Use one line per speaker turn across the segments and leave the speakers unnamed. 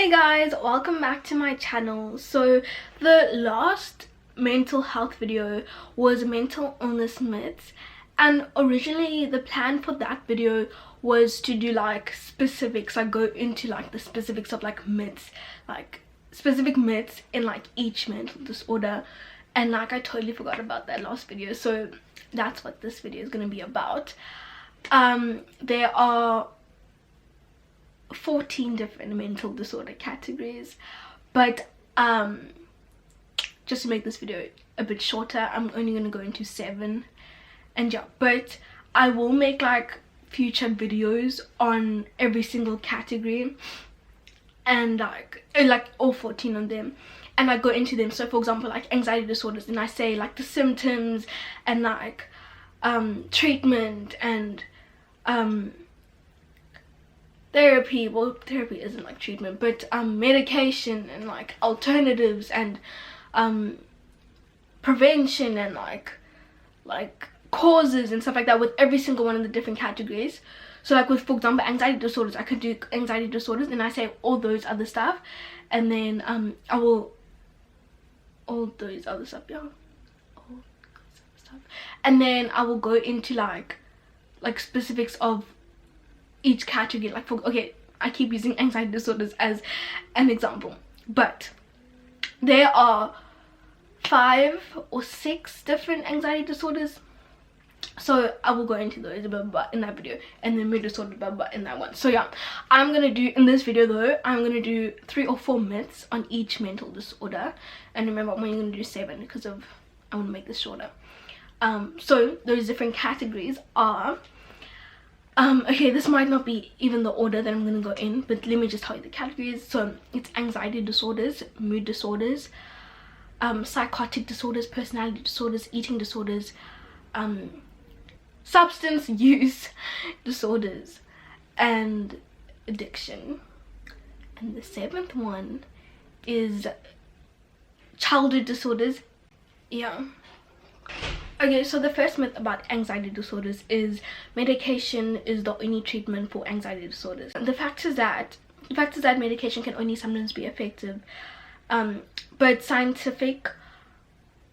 Hey guys, welcome back to my channel. So the last mental health video was mental illness myths, and originally the plan for that video was to do like specifics, like go into like the specifics of like myths, like specific myths in like each mental disorder, and like I totally forgot about that last video, so that's what this video is going to be about. There are 14 different mental disorder categories, but just to make this video a bit shorter, I'm only going to go into 7, and yeah, but I will make like future videos on every single category and like all 14 of them, and I go into them. So for example, like anxiety disorders, and I say like the symptoms and like treatment and therapy. Well, therapy isn't like treatment, but medication and like alternatives and prevention and like causes and stuff like that with every single one of the different categories. So like with, for example, anxiety disorders, I could do anxiety disorders and I say all those other stuff, and then I will all those other stuff, yeah, all those other stuff, and then I will go into like specifics of each category. Like for, okay, I keep using anxiety disorders as an example, but there are 5 or 6 different anxiety disorders, so I will go into those blah, blah, blah, in that video, and then mood disorder blah, blah, in that one. So yeah, I'm gonna do, in this video though, I'm gonna do 3 or 4 myths on each mental disorder, and remember I'm only gonna do 7 because of I want to make this shorter. So those different categories are okay, this might not be even the order that I'm going to go in, but let me just tell you the categories. So it's anxiety disorders, mood disorders, psychotic disorders, personality disorders, eating disorders, substance use disorders, and addiction. And the 7th one is childhood disorders. Yeah. Okay, so the first myth about anxiety disorders is medication is the only treatment for anxiety disorders. The fact is that medication can only sometimes be effective, but scientific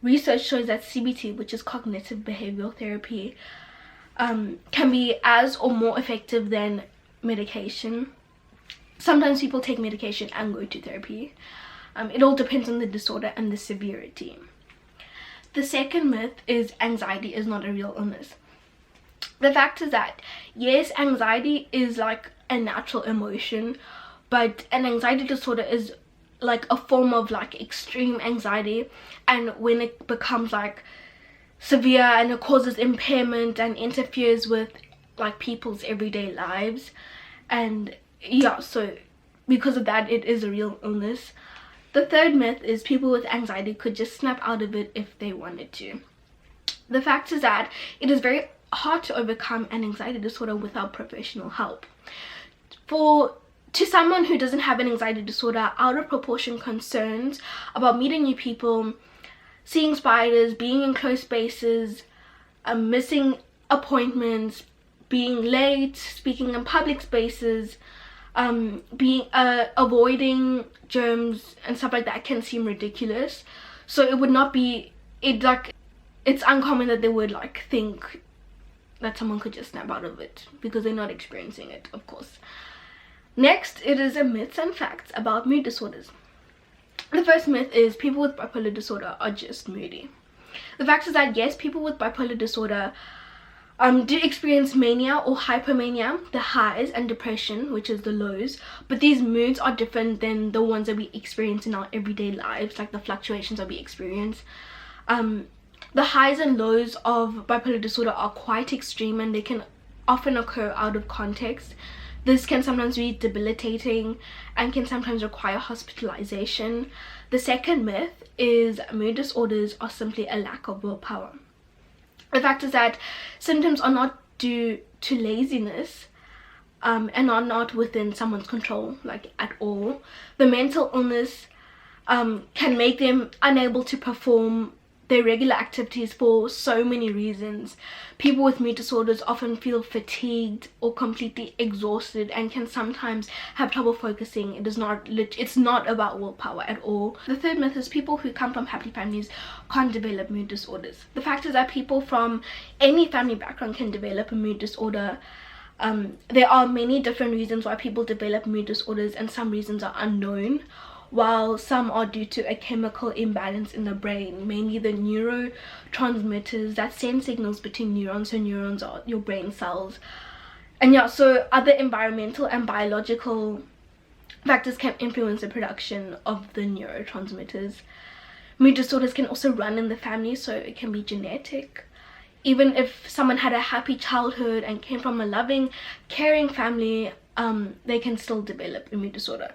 research shows that CBT, which is cognitive behavioral therapy, can be as or more effective than medication. Sometimes people take medication and go to therapy. It all depends on the disorder and the severity. The second myth is anxiety is not a real illness. The fact is that, yes, anxiety is like a natural emotion, but an anxiety disorder is like a form of like extreme anxiety, and when it becomes like severe and it causes impairment and interferes with like people's everyday lives, and yeah, so because of that it is a real illness. The third myth is people with anxiety could just snap out of it if they wanted to. The fact is that it is very hard to overcome an anxiety disorder without professional help. To someone who doesn't have an anxiety disorder, out of proportion concerns about meeting new people, seeing spiders, being in close spaces, missing appointments, being late, speaking in public spaces, avoiding germs and stuff like that can seem ridiculous. So it would not be, it's uncommon that they would like think that someone could just snap out of it because they're not experiencing it, of course. Next, it is a myths and facts about mood disorders. The first myth is people with bipolar disorder are just moody. The fact is that, yes, people with bipolar disorder do experience mania or hypomania, the highs, and depression, which is the lows, but these moods are different than the ones that we experience in our everyday lives, like the fluctuations that we experience. The highs and lows of bipolar disorder are quite extreme, and they can often occur out of context. This can sometimes be debilitating and can sometimes require hospitalization. The second myth is mood disorders are simply a lack of willpower. The fact is that symptoms are not due to laziness and are not within someone's control, like at all. The mental illness can make them unable to perform their regular activities for so many reasons. People with mood disorders often feel fatigued or completely exhausted and can sometimes have trouble focusing. It's not about willpower at all. The third myth is people who come from happy families can't develop mood disorders. The fact is that people from any family background can develop a mood disorder. There are many different reasons why people develop mood disorders, and some reasons are unknown, while some are due to a chemical imbalance in the brain, mainly the neurotransmitters that send signals between neurons. So neurons are your brain cells. And yeah, so other environmental and biological factors can influence the production of the neurotransmitters. Mood disorders can also run in the family, so it can be genetic. Even if someone had a happy childhood and came from a loving, caring family, they can still develop a mood disorder.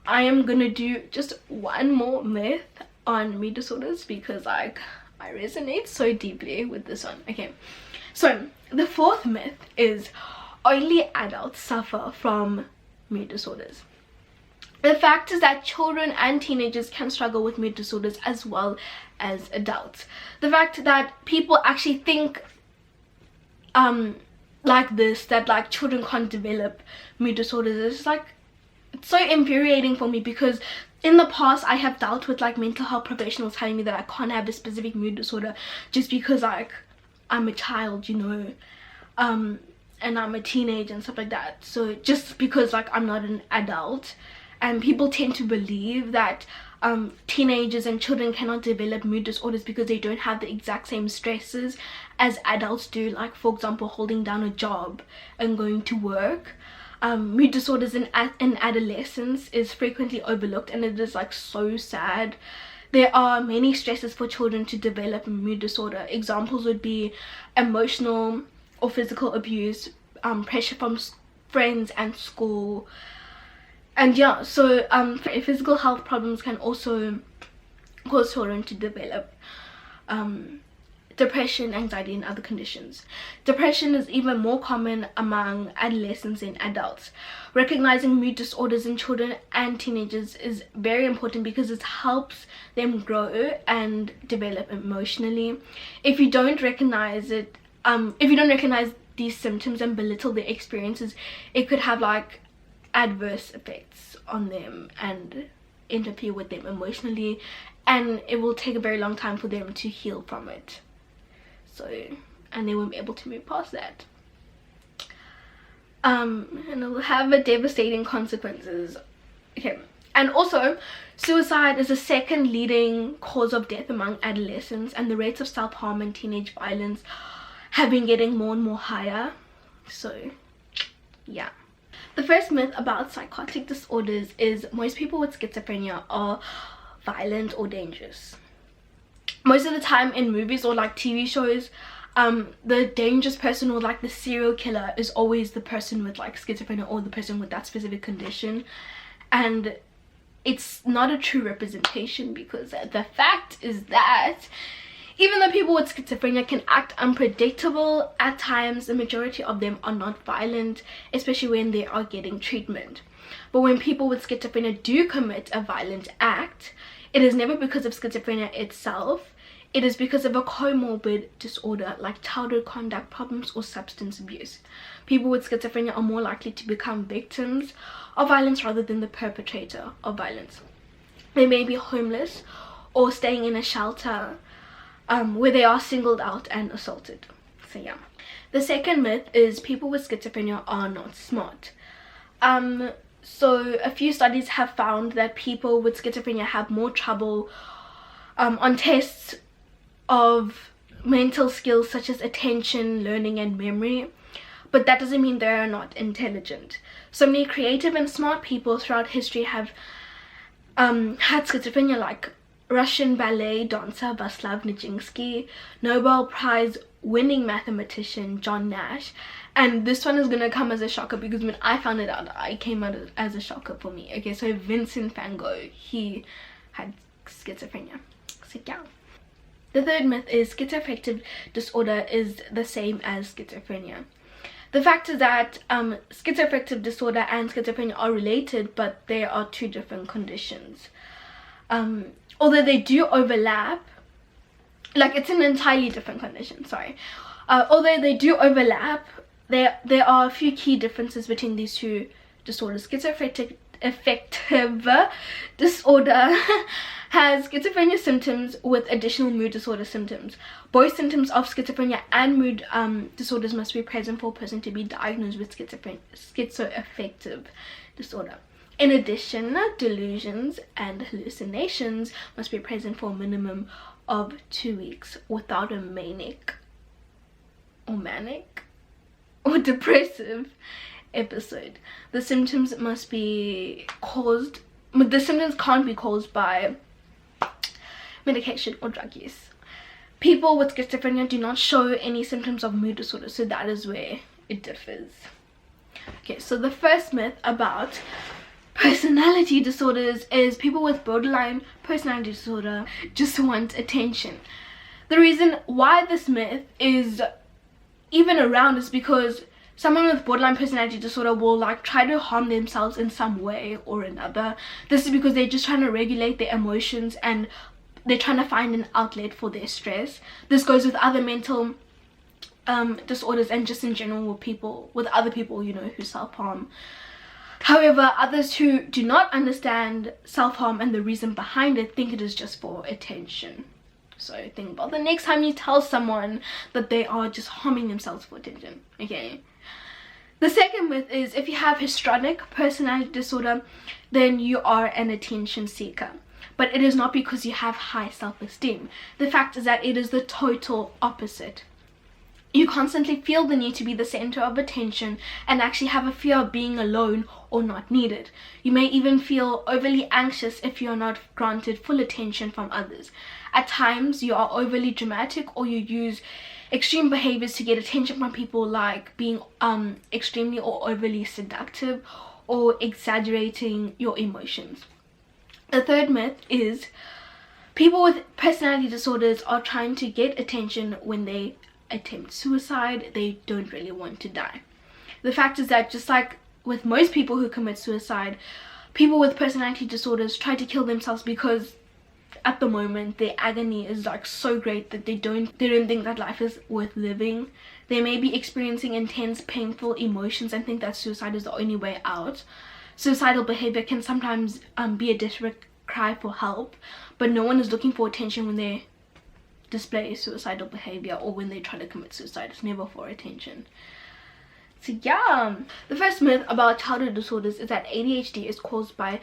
I am gonna do just one more myth on mood disorders because I resonate so deeply with this one. Okay, so the fourth myth is only adults suffer from mood disorders. The fact is that children and teenagers can struggle with mood disorders as well as adults. The fact that people actually think like this, that like children can't develop mood disorders, is like, it's so infuriating for me, because in the past I have dealt with like mental health professionals telling me that I can't have a specific mood disorder just because like I'm a child, you know, and I'm a teenager and stuff like that. So just because like I'm not an adult, and people tend to believe that teenagers and children cannot develop mood disorders because they don't have the exact same stresses as adults do, like for example holding down a job and going to work. Mood disorders in adolescence is frequently overlooked, and it is like so sad. There are many stresses for children to develop a mood disorder. Examples would be emotional or physical abuse, pressure from friends and school. And yeah, so physical health problems can also cause children to develop depression, anxiety, and other conditions. Depression is even more common among adolescents than adults. Recognizing mood disorders in children and teenagers is very important because it helps them grow and develop emotionally. If you don't recognize these symptoms and belittle their experiences, it could have like adverse effects on them and interfere with them emotionally, and it will take a very long time for them to heal from it. So, and they won't be able to move past that. And it will have a devastating consequences. Okay, and also suicide is the second leading cause of death among adolescents, and the rates of self-harm and teenage violence have been getting more and more higher. So yeah. The first myth about psychotic disorders is most people with schizophrenia are violent or dangerous. Most of the time in movies or like TV shows, the dangerous person or like the serial killer is always the person with like schizophrenia or the person with that specific condition, and it's not a true representation, because the fact is that even though people with schizophrenia can act unpredictable at times, the majority of them are not violent, especially when they are getting treatment. But when people with schizophrenia do commit a violent act, it is never because of schizophrenia itself. It is because of a comorbid disorder like childhood conduct problems or substance abuse. People with schizophrenia are more likely to become victims of violence rather than the perpetrator of violence. They may be homeless or staying in a shelter where they are singled out and assaulted. So yeah. The second myth is people with schizophrenia are not smart. So a few studies have found that people with schizophrenia have more trouble on tests of mental skills such as attention, learning, and memory, but that doesn't mean they are not intelligent. So many creative and smart people throughout history have had schizophrenia, like Russian ballet dancer Vaslav Nijinsky, Nobel Prize winning mathematician John Nash. And this one is gonna come as a shocker because when I found it out, it came out as a shocker for me. Okay, so Vincent van Gogh, he had schizophrenia. So yeah. The third myth is schizoaffective disorder is the same as schizophrenia. The fact is that schizoaffective disorder and schizophrenia are related, but they are two different conditions. Although they do overlap, like it's an entirely different condition, sorry. Although they do overlap, there are a few key differences between these two disorders. Schizoaffective disorder has schizophrenia symptoms with additional mood disorder symptoms. Both symptoms of schizophrenia and mood disorders must be present for a person to be diagnosed with schizoaffective disorder. In addition, delusions and hallucinations must be present for a minimum of 2 weeks without a manic or depressive episode. The symptoms can't be caused by medication or drug use. People with schizophrenia do not show any symptoms of mood disorder, so that is where it differs. Okay, so the first myth about personality disorders is people with borderline personality disorder just want attention. The reason why this myth is even around is because someone with borderline personality disorder will like try to harm themselves in some way or another. This is because they're just trying to regulate their emotions and they're trying to find an outlet for their stress. This goes with other mental disorders and just in general with other people, you know, who self-harm. However, others who do not understand self-harm and the reason behind it think it is just for attention. So think about the next time you tell someone that they are just harming themselves for attention, okay? The second myth is if you have histrionic personality disorder, then you are an attention seeker. But it is not because you have high self-esteem. The fact is that it is the total opposite. You constantly feel the need to be the center of attention and actually have a fear of being alone or not needed. You may even feel overly anxious if you are not granted full attention from others. At times, you are overly dramatic or you use extreme behaviors to get attention from people, like being extremely or overly seductive or exaggerating your emotions. The third myth is people with personality disorders are trying to get attention when they attempt suicide. They don't really want to die. The fact is that just like with most people who commit suicide, people with personality disorders try to kill themselves because at the moment their agony is like so great that they don't think that life is worth living. They may be experiencing intense painful emotions and think that suicide is the only way out. Suicidal behavior can sometimes be a desperate cry for help, but no one is looking for attention when they display suicidal behavior or when they try to commit suicide. It's never for attention. So yeah, the first myth about childhood disorders is that ADHD is caused by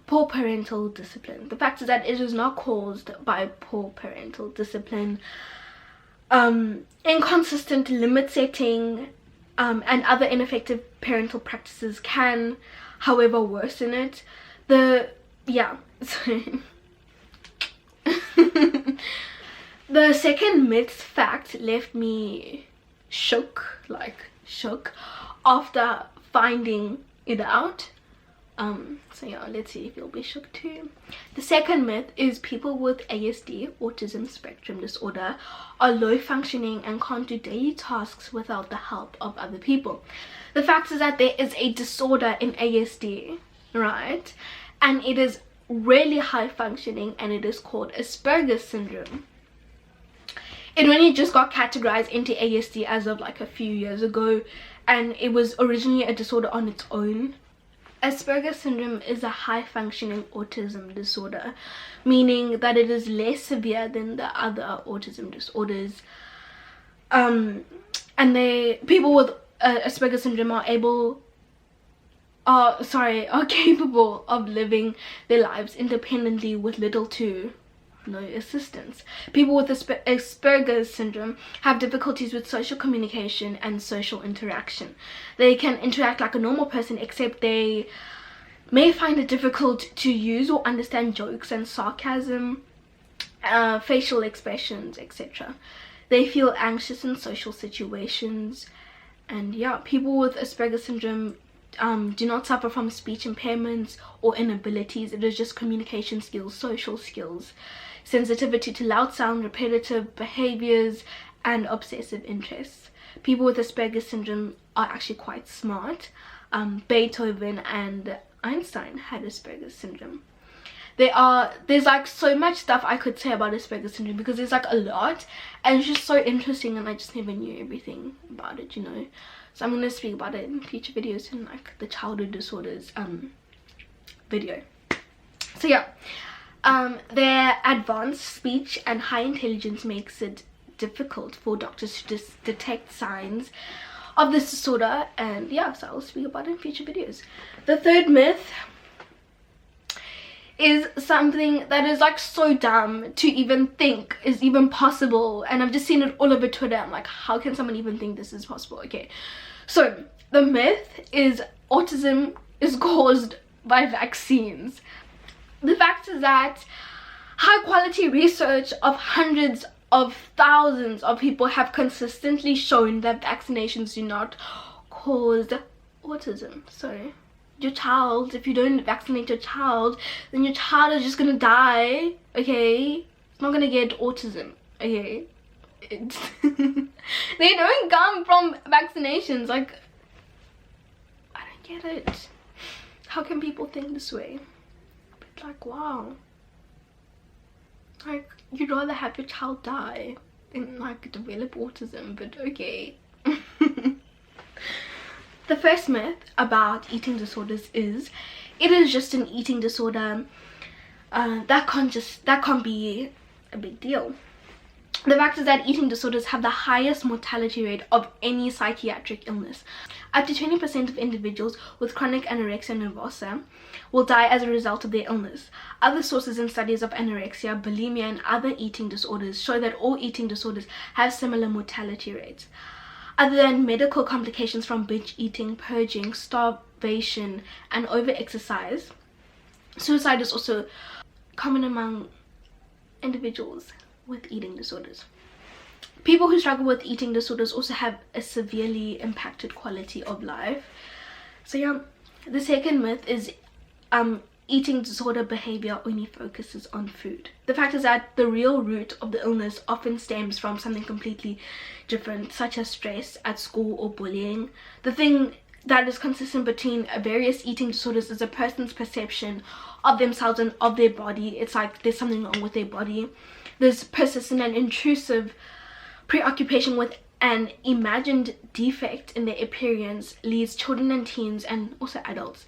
poor parental discipline. The fact is that it is not caused by poor parental discipline. Inconsistent limit setting and other ineffective parental practices can, however, worsen it. The second myth's fact left me shook after finding it out. So yeah, let's see if you'll be shook too. The second myth is people with ASD, autism spectrum disorder, are low functioning and can't do daily tasks without the help of other people. The fact is that there is a disorder in ASD, right? And it is really high functioning and it is called Asperger's syndrome. It only just got categorized into ASD as of like a few years ago, and it was originally a disorder on its own. Asperger's syndrome is a high functioning autism disorder, meaning that it is less severe than the other autism disorders. And people with Asperger's syndrome are capable of living their lives independently with little to no assistance. People with Asperger's syndrome have difficulties with social communication and social interaction. They can interact like a normal person, except they may find it difficult to use or understand jokes and sarcasm, facial expressions, etc. They feel anxious in social situations. And yeah, people with Asperger's syndrome do not suffer from speech impairments or inabilities. It is just communication skills, social skills, sensitivity to loud sound, repetitive behaviors, and obsessive interests. People with Asperger's syndrome are actually quite smart. Beethoven and Einstein had Asperger's syndrome. there's like so much stuff I could say about Asperger's syndrome, because there's like a lot, and it's just so interesting, and I just never knew everything about it, you know. So I'm going to speak about it in future videos, in like the childhood disorders video. So yeah, their advanced speech and high intelligence makes it difficult for doctors to detect signs of this disorder, and yeah, so I'll speak about it in future videos. The third myth is something that is like so dumb to even think is even possible, and I've just seen it all over Twitter. I'm like, how can someone even think this is possible? Okay, so the myth is autism is caused by vaccines. The fact is that high quality research of hundreds of thousands of people have consistently shown that vaccinations do not cause autism. So your child, if you don't vaccinate your child, then your child is just gonna die, okay? It's not gonna get autism, okay? They don't come from vaccinations. Like, I don't get it. How can people think this way? But like, wow, like, you'd rather have your child die than like develop autism, but okay. The first myth about eating disorders is it is just an eating disorder. That can't be a big deal. The fact is that eating disorders have the highest mortality rate of any psychiatric illness. Up to 20% of individuals with chronic anorexia nervosa will die as a result of their illness. Other sources and studies of anorexia, bulimia, and other eating disorders show that all eating disorders have similar mortality rates. Other than medical complications from binge eating, purging, starvation, and over-exercise, suicide is also common among individuals with eating disorders. People who struggle with eating disorders also have a severely impacted quality of life. So yeah, the second myth is eating disorder behavior only focuses on food. The fact is that the real root of the illness often stems from something completely different, such as stress at school or bullying. The thing that is consistent between various eating disorders is a person's perception of themselves and of their body. It's like there's something wrong with their body. There's persistent and intrusive preoccupation with an imagined defect in their appearance leads children and teens, and also adults,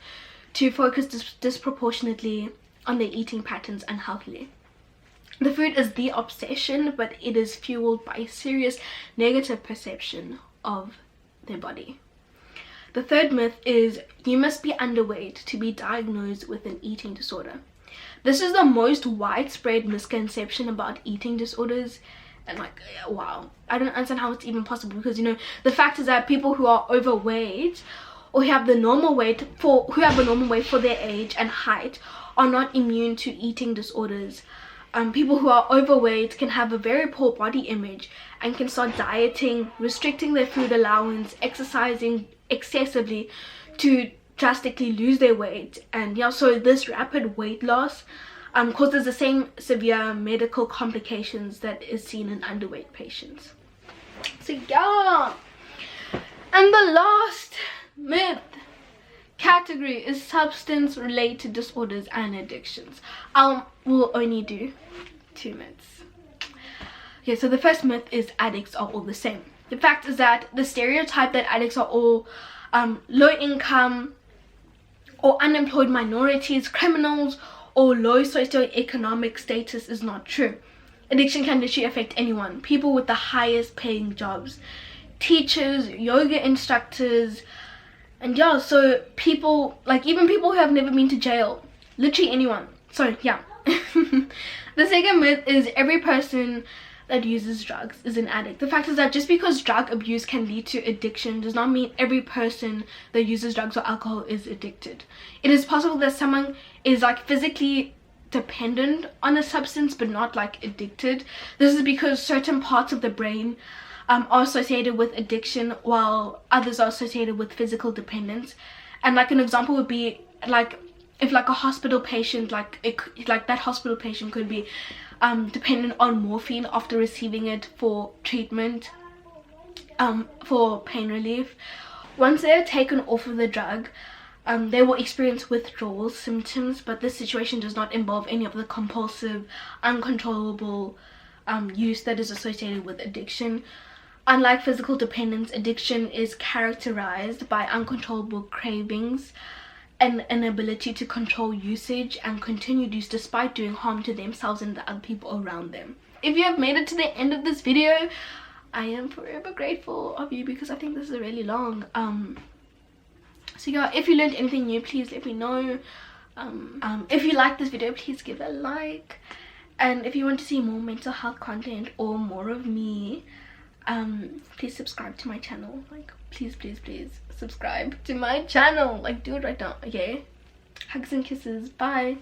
to focus disproportionately on their eating patterns unhealthily. The food is the obsession, but it is fueled by a serious negative perception of their body. The third myth is you must be underweight to be diagnosed with an eating disorder. This is the most widespread misconception about eating disorders, and like, wow, I don't understand how it's even possible, because you know, the fact is that people who are overweight or who have a normal weight for their age and height are not immune to eating disorders. People who are overweight can have a very poor body image and can start dieting, restricting their food allowance, exercising excessively to drastically lose their weight. And yeah, so this rapid weight loss causes the same severe medical complications that is seen in underweight patients. So yeah, and the last myth category is substance related disorders and addictions. We'll only do 2 myths. Okay, so the first myth is addicts are all the same. The fact is that the stereotype that addicts are all low income or unemployed minorities, criminals, or low socioeconomic status is not true. Addiction can literally affect anyone. People with the highest paying jobs, teachers, yoga instructors, and yeah, so people, like even people who have never been to jail, literally anyone. So yeah. The second myth is every person that uses drugs is an addict. The fact is that just because drug abuse can lead to addiction does not mean every person that uses drugs or alcohol is addicted. It is possible that someone is like physically dependent on a substance but not like addicted. This is because certain parts of the brain are associated with addiction while others are associated with physical dependence. And like an example would be like if like a hospital patient, like that hospital patient could be dependent on morphine after receiving it for treatment, for pain relief. Once they're taken off of the drug, they will experience withdrawal symptoms, but this situation does not involve any of the compulsive, uncontrollable use that is associated with addiction. Unlike physical dependence, addiction is characterized by uncontrollable cravings, an inability to control usage, and continued use despite doing harm to themselves and the other people around them. If you have made it to the end of this video, I am forever grateful of you, because I think this is really long. So yeah, if you learned anything new, please let me know. If you like this video, please give it a like. And if you want to see more mental health content or more of me, please subscribe to my channel. Like, please subscribe to my channel. Like, do it right now. Okay, hugs and kisses. Bye.